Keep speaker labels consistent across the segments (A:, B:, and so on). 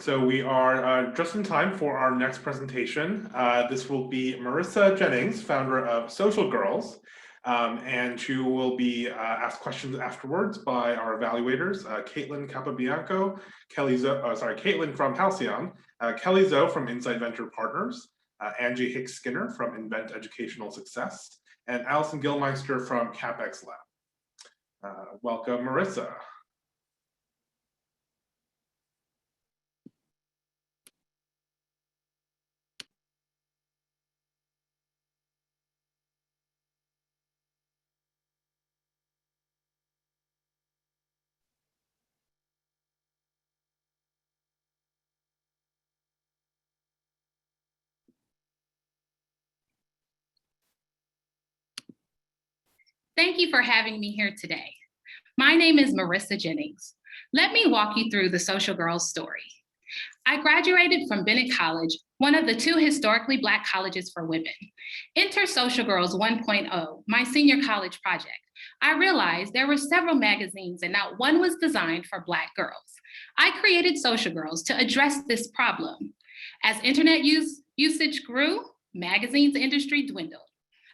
A: So we are just in time for our next presentation. This will be Marissa Jennings, founder of SOCIALgrlz, and she will be asked questions afterwards by our evaluators, Caitlin Capobianco, Caitlin from Halcyon, Kelly Zoe from Insight Venture Partners, Angie Hicks-Skinner from Invent Educational Success, and Allison Gilmeister from CapEx Lab. Welcome, Marissa.
B: Thank you for having me here today. My name is Marissa Jennings. Let me walk you through the SOCIALgrlz story. I graduated from Bennett College, one of the 2 historically Black colleges for women. Enter SOCIALgrlz 1.0, my senior college project. I realized there were several magazines and not one was designed for Black girls. I created SOCIALgrlz to address this problem. As internet usage grew, magazines industry dwindled.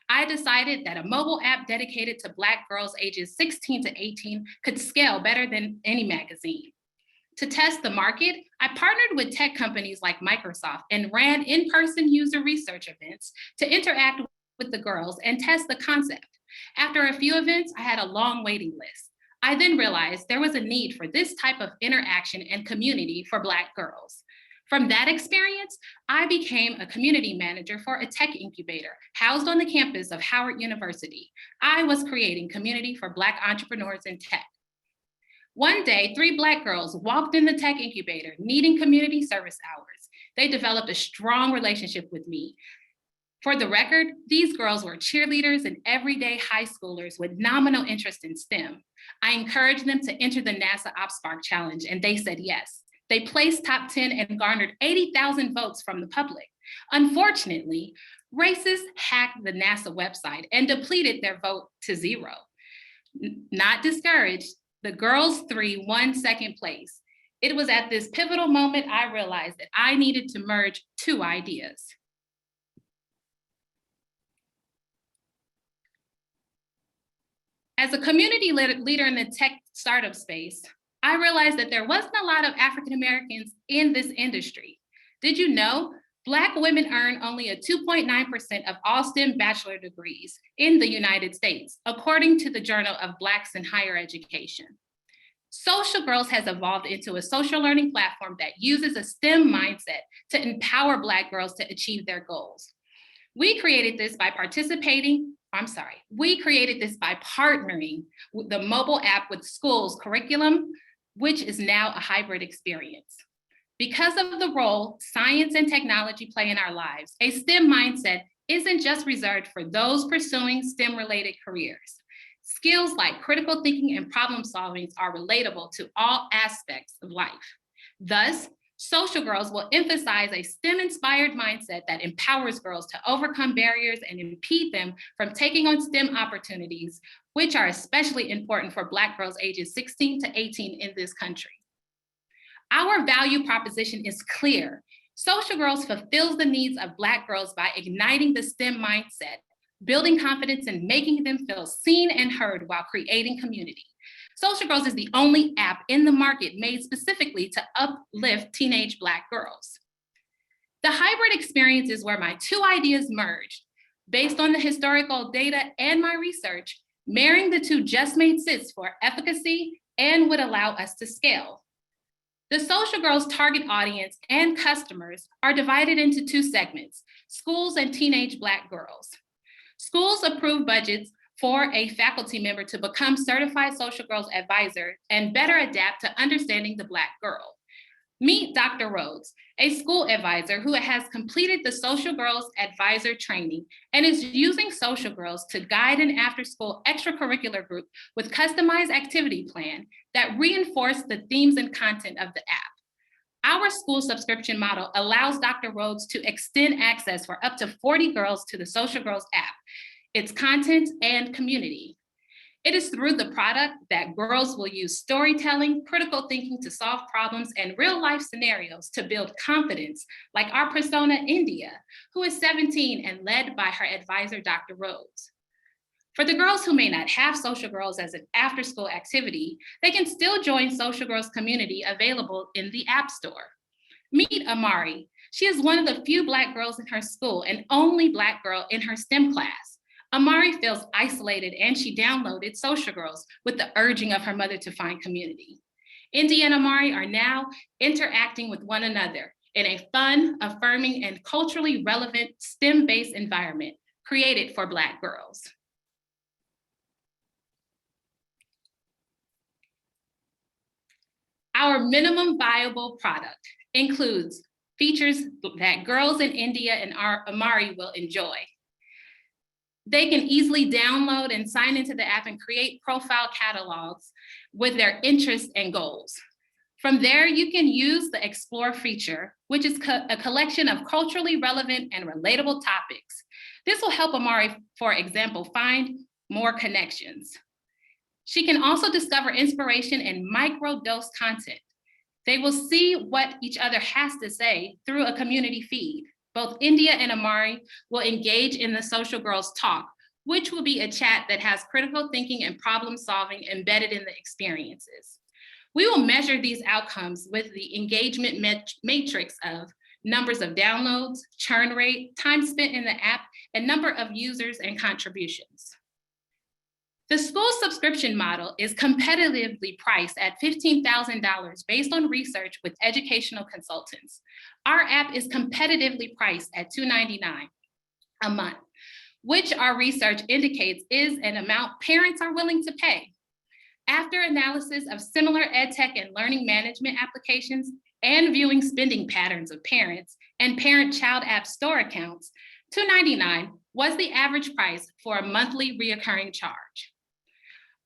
B: I decided that a mobile app dedicated to Black girls ages 16 to 18 could scale better than any magazine. To test the market, I partnered with tech companies like Microsoft and ran in-person user research events to interact with the girls and test the concept. After a few events, I had a long waiting list. I then realized there was a need for this type of interaction and community for Black girls. From that experience, I became a community manager for a tech incubator housed on the campus of Howard University. I was creating community for Black entrepreneurs in tech. One day, 3 Black girls walked in the tech incubator needing community service hours. They developed a strong relationship with me. For the record, these girls were cheerleaders and everyday high schoolers with nominal interest in STEM. I encouraged them to enter the NASA OpSpark Challenge, and they said yes. They placed top 10 and garnered 80,000 votes from the public. Unfortunately, racists hacked the NASA website and depleted their vote to 0. Not discouraged, the girls 3 won second place. It was at this pivotal moment I realized that I needed to merge 2 ideas. As a community leader in the tech startup space, I realized that there wasn't a lot of African Americans in this industry. Did you know Black women earn only a 2.9% of all STEM bachelor degrees in the United States, according to the Journal of Blacks in Higher Education? SOCIALgrlz has evolved into a social learning platform that uses a STEM mindset to empower Black girls to achieve their goals. We created this by partnering with the mobile app with schools curriculum, which is now a hybrid experience. Because of the role science and technology play in our lives, a STEM mindset isn't just reserved for those pursuing STEM-related careers. Skills like critical thinking and problem solving are relatable to all aspects of life. Thus, SOCIALgrlz will emphasize a STEM-inspired mindset that empowers girls to overcome barriers and impede them from taking on STEM opportunities, which are especially important for Black girls ages 16 to 18 in this country. Our value proposition is clear. SOCIALgrlz fulfills the needs of Black girls by igniting the STEM mindset, building confidence and making them feel seen and heard while creating community. SOCIALgrlz is the only app in the market made specifically to uplift teenage Black girls. The hybrid experience is where my 2 ideas merged. Based on the historical data and my research, marrying the 2 just made sense for efficacy and would allow us to scale. The SOCIALgrlz target audience and customers are divided into 2 segments: schools and teenage Black girls. Schools approve budgets for a faculty member to become certified SOCIALgrlz advisor and better adapt to understanding the Black girl. Meet Dr. Rhodes, a school advisor who has completed the SOCIALgrlz advisor training and is using SOCIALgrlz to guide an after-school extracurricular group with customized activity plan that reinforce the themes and content of the app. Our school subscription model allows Dr. Rhodes to extend access for up to 40 girls to the SOCIALgrlz app, its content and community. It is through the product that girls will use storytelling, critical thinking to solve problems, and real life scenarios to build confidence, like our persona, India, who is 17 and led by her advisor, Dr. Rose. For the girls who may not have Social Girls as an after-school activity, they can still join Social Girls community available in the App Store. Meet Amari. She is one of the few Black girls in her school and only Black girl in her STEM class. Amari feels isolated and she downloaded Social Girls with the urging of her mother to find community. India and Amari are now interacting with one another in a fun, affirming, and culturally relevant STEM-based environment created for Black girls. Our minimum viable product includes features that girls in India and Amari will enjoy. They can easily download and sign into the app and create profile catalogs with their interests and goals. From there, you can use the Explore feature, which is a collection of culturally relevant and relatable topics. This will help Amari, for example, find more connections. She can also discover inspiration and micro-dose content. They will see what each other has to say through a community feed. Both India and Amari will engage in the Social Girls Talk, which will be a chat that has critical thinking and problem solving embedded in the experiences. We will measure these outcomes with the engagement matrix of numbers of downloads, churn rate, time spent in the app, and number of users and contributions. The school subscription model is competitively priced at $15,000 based on research with educational consultants. Our app is competitively priced at $299 a month, which our research indicates is an amount parents are willing to pay. After analysis of similar EdTech and learning management applications and viewing spending patterns of parents and parent-child app store accounts, $299 was the average price for a monthly reoccurring charge.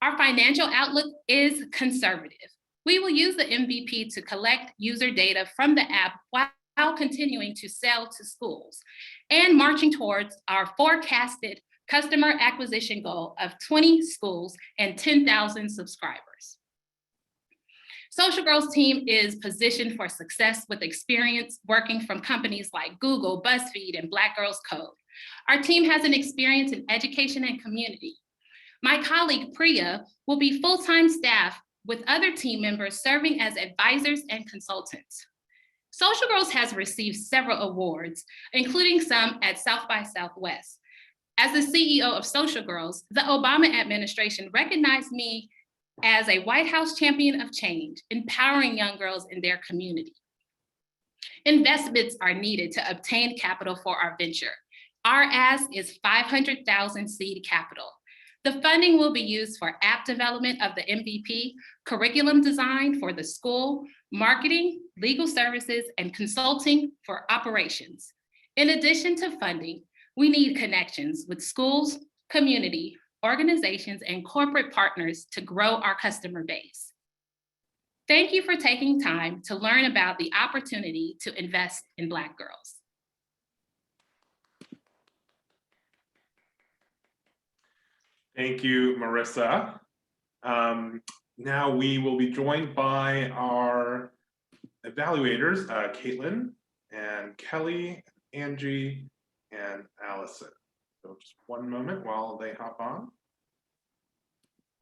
B: Our financial outlook is conservative. We will use the MVP to collect user data from the app while continuing to sell to schools and marching towards our forecasted customer acquisition goal of 20 schools and 10,000 subscribers. Social Girls team is positioned for success with experience working from companies like Google, BuzzFeed, and Black Girls Code. Our team has an experience in education and community. My colleague Priya will be full-time staff with other team members serving as advisors and consultants. Social Girls has received several awards, including some at South by Southwest. As the CEO of Social Girls, the Obama administration recognized me as a White House champion of change, empowering young girls in their community. Investments are needed to obtain capital for our venture. Our ask is $500,000 seed capital. The funding will be used for app development of the MVP, curriculum design for the school, marketing, legal services, and consulting for operations. In addition to funding, we need connections with schools, community, organizations, and corporate partners to grow our customer base. Thank you for taking time to learn about the opportunity to invest in Black girls.
A: Thank you, Marissa. Now we will be joined by our evaluators, Caitlin and Kelly, Angie, and Allison. So just one moment while they hop on.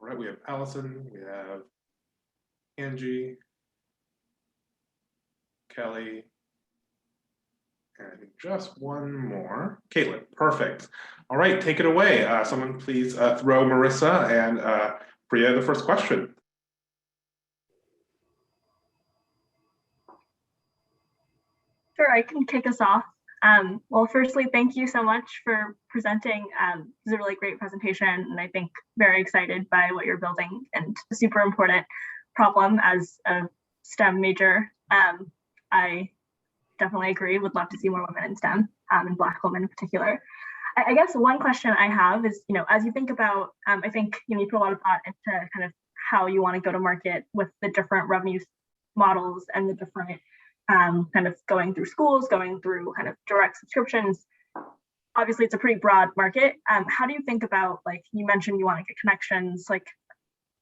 A: All right, we have Allison, we have Angie, Kelly, and I think just one more. Caitlin, perfect. All right, take it away. Someone please throw Marissa and Priya the first question.
C: Sure, I can kick us off. Well, firstly, thank you so much for presenting. It was a really great presentation, and I think very excited by what you're building and a super important problem as a STEM major. I definitely agree, would love to see more women in STEM, and Black women in particular. I guess one question I have is, as you think about, I think you put a lot of thought into kind of how you want to go to market with the different revenue models and the different kind of going through schools, going through kind of direct subscriptions. obviously it's a pretty broad market. How do you think about, like, you mentioned you want to get connections, like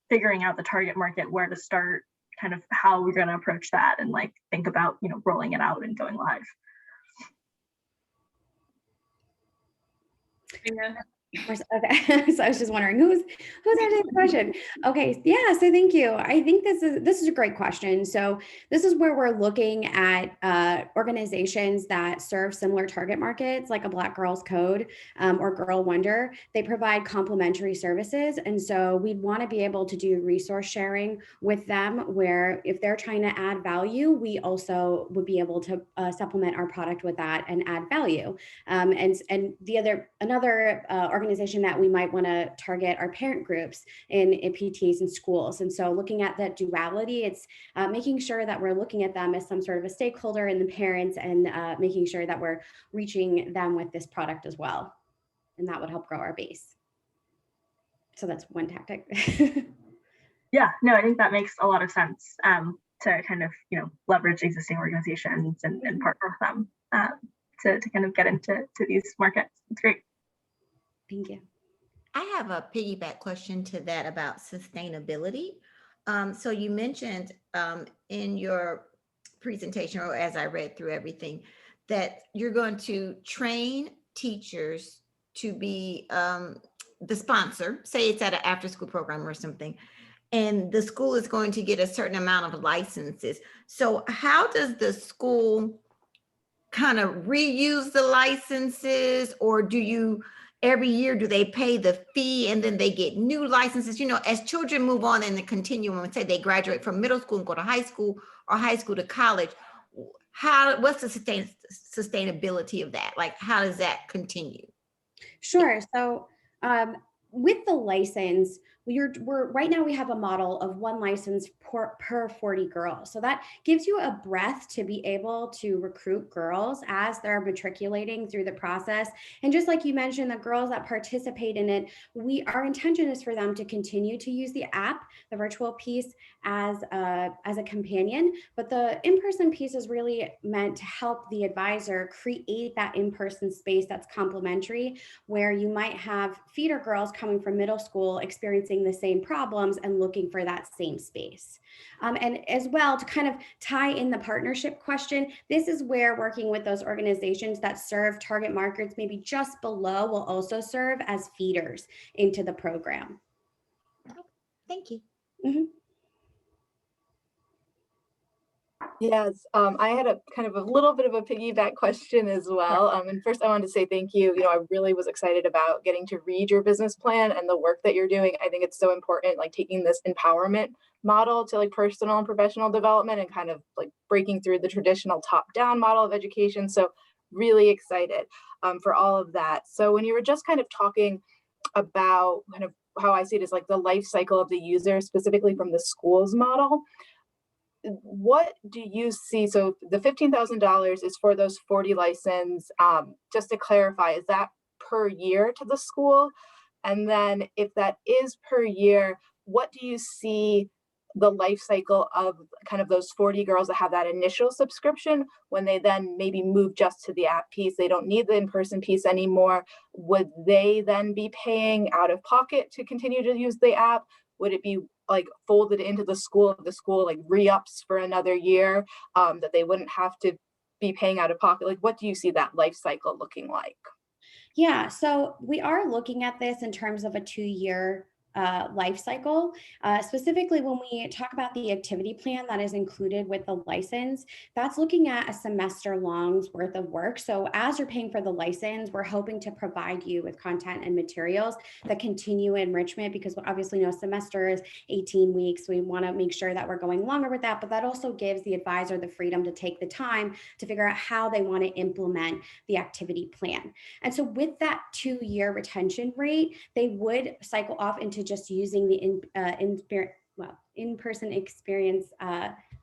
C: figuring out the target market, where to start, kind of how we're going to approach that, and like think about, rolling it out and going live?
B: Yeah.
D: Okay, so I was just wondering who's asking the question. Okay, yeah, so thank you. I think this is a great question. So this is where we're looking at organizations that serve similar target markets, like a Black Girls Code or Girl Wonder. They provide complementary services, and so we'd want to be able to do resource sharing with them, where if they're trying to add value, we also would be able to supplement our product with that and add value. And another organization that we might want to target are parent groups in PTAs and schools. And so looking at that duality, it's making sure that we're looking at them as some sort of a stakeholder in the parents, and making sure that we're reaching them with this product as well. And that would help grow our base. So that's one tactic.
C: Yeah, no, I think that makes a lot of sense, to kind of, leverage existing organizations and partner with them to kind of get into these markets. It's great.
D: Thank you.
E: I have a piggyback question to that about sustainability. So you mentioned in your presentation, or as I read through everything, that you're going to train teachers to be the sponsor, say it's at an after-school program or something, and the school is going to get a certain amount of licenses. So how does the school kind of reuse the licenses, or do you every year, do they pay the fee and then they get new licenses? As children move on in the continuum, and say they graduate from middle school and go to high school, or high school to college, what's the sustainability of that? Like, how does that continue?
D: Sure. So with the license, we're right now we have a model of one license per 40 girls. So that gives you a breadth to be able to recruit girls as they're matriculating through the process. And just like you mentioned, the girls that participate in it, our intention is for them to continue to use the app, the virtual piece, as a companion. But the in-person piece is really meant to help the advisor create that in-person space that's complementary, where you might have feeder girls coming from middle school experiencing the same problems and looking for that same space. And as well, to kind of tie in the partnership question, this is where working with those organizations that serve target markets maybe just below will also serve as feeders into the program.
E: Thank you.
D: Mm-hmm.
F: Yes, I had a kind of a little bit of a piggyback question as well. And first I wanted to say thank you. I really was excited about getting to read your business plan and the work that you're doing. I think it's so important, like taking this empowerment model to like personal and professional development, and kind of like breaking through the traditional top-down model of education. So really excited for all of that. So when you were just kind of talking about kind of how I see it as like the life cycle of the user, specifically from the schools model, what do you see? So the $15,000 is for those 40 license. Just to clarify, is that per year to the school? And then if that is per year, what do you see the life cycle of kind of those 40 girls that have that initial subscription, when they then maybe move just to the app piece, they don't need the in-person piece anymore? Would they then be paying out of pocket to continue to use the app? Would it be like folded into the school like re-ups for another year, that they wouldn't have to be paying out of pocket? Like, what do you see that life cycle looking like?
D: Yeah, so we are looking at this in terms of a 2-year life cycle. Specifically, when we talk about the activity plan that is included with the license, that's looking at a semester long's worth of work. So as you're paying for the license, we're hoping to provide you with content and materials that continue enrichment, because obviously a semester is 18 weeks. We want to make sure that we're going longer with that, but that also gives the advisor the freedom to take the time to figure out how they want to implement the activity plan. And so with that 2-year retention rate, they would cycle off into just using the in-person experience,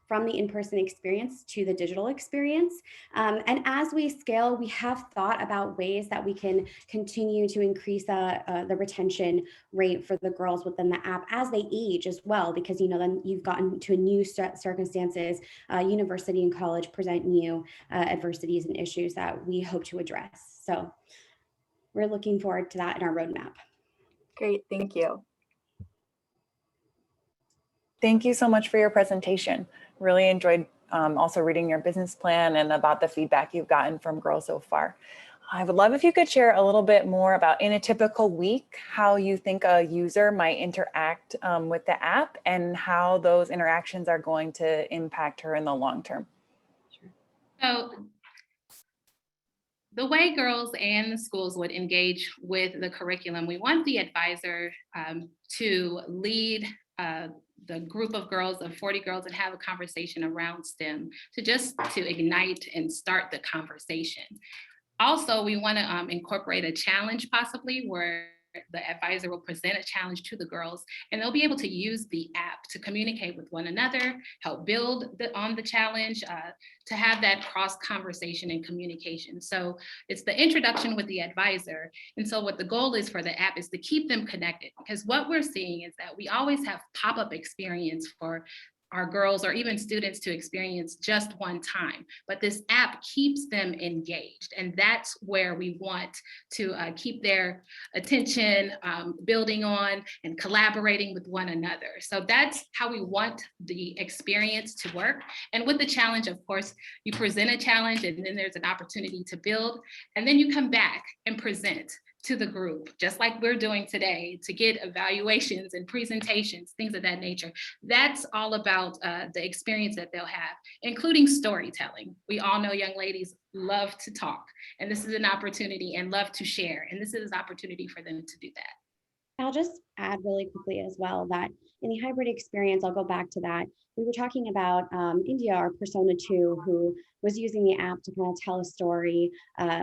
D: from the in-person experience to the digital experience. And as we scale, we have thought about ways that we can continue to increase the retention rate for the girls within the app as they age as well, because then you've gotten to new circumstances. University and college present new adversities and issues that we hope to address. So we're looking forward to that in our roadmap.
F: Great, thank you.
G: Thank you so much for your presentation. Really enjoyed also reading your business plan and about the feedback you've gotten from girls so far. I would love if you could share a little bit more about, in a typical week, how you think a user might interact with the app and how those interactions are going to impact her in the long term.
B: So the way girls and the schools would engage with the curriculum, we want the advisor to lead the group of girls, of 40 girls, and have a conversation around STEM to ignite and start the conversation. Also, we want to incorporate a challenge possibly where the advisor will present a challenge to the girls, and they'll be able to use the app to communicate with one another, help build on the challenge, to have that cross conversation and communication. So it's the introduction with the advisor. And so what the goal is for the app is to keep them connected, because what we're seeing is that we always have pop-up experience for our girls or even students to experience just one time, but this app keeps them engaged. And that's where we want to keep their attention, building on and collaborating with one another. So that's how we want the experience to work. And with the challenge, of course, you present a challenge and then there's an opportunity to build, and then you come back and present to the group, just like we're doing today, to get evaluations and presentations, things of that nature. That's all about the experience that they'll have, including storytelling. We all know young ladies love to talk, and this is an opportunity, and love to share, and this is an opportunity for them to do that.
D: I'll just add really quickly as well that in the hybrid experience, I'll go back to that. We were talking about India, our persona 2, who was using the app to kind of tell a story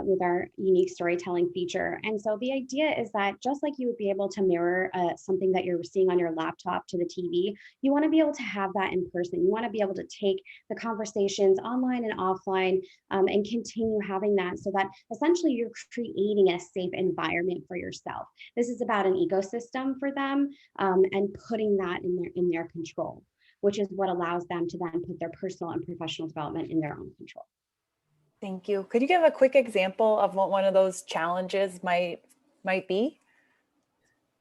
D: with our unique storytelling feature. And so the idea is that just like you would be able to mirror something that you're seeing on your laptop to the TV, you want to be able to have that in person. You want to be able to take the conversations online and offline and continue having that, so that essentially you're creating a safe environment for yourself. This is about an ecosystem for them and putting that in their control, which is what allows them to then put their personal and professional development in their own control.
G: Thank you. Could you give a quick example of what one of those challenges might be?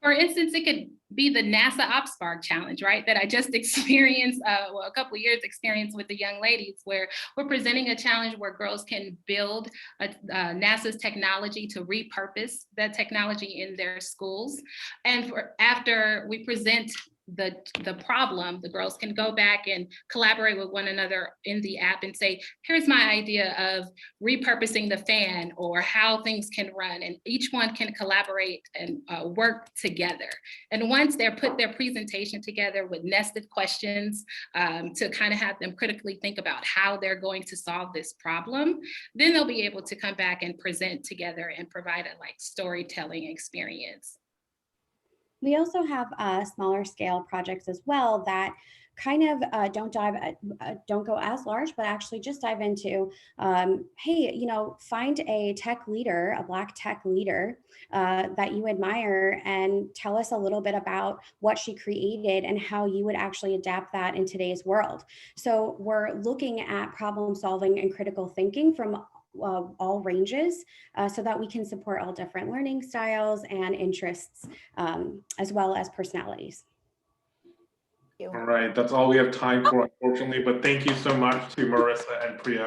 B: For instance, it could be the NASA OpSpark challenge, right? That I just experienced, a couple of years experience with the young ladies, where we're presenting a challenge where girls can build NASA's technology to repurpose that technology in their schools. And after we present the problem, the girls can go back and collaborate with one another in the app and say, here's my idea of repurposing the fan or how things can run. And each one can collaborate and work together. And once they're put their presentation together with nested questions to kind of have them critically think about how they're going to solve this problem, then they'll be able to come back and present together and provide a storytelling experience.
D: We also have smaller scale projects as well that kind of don't go as large, but actually just dive into, hey, find a tech leader, a Black tech leader that you admire, and tell us a little bit about what she created and how you would actually adapt that in today's world. So we're looking at problem solving and critical thinking from all ranges so that we can support all different learning styles and interests, as well as personalities.
A: All right, that's all we have time for, unfortunately, but thank you so much to Marissa and Priya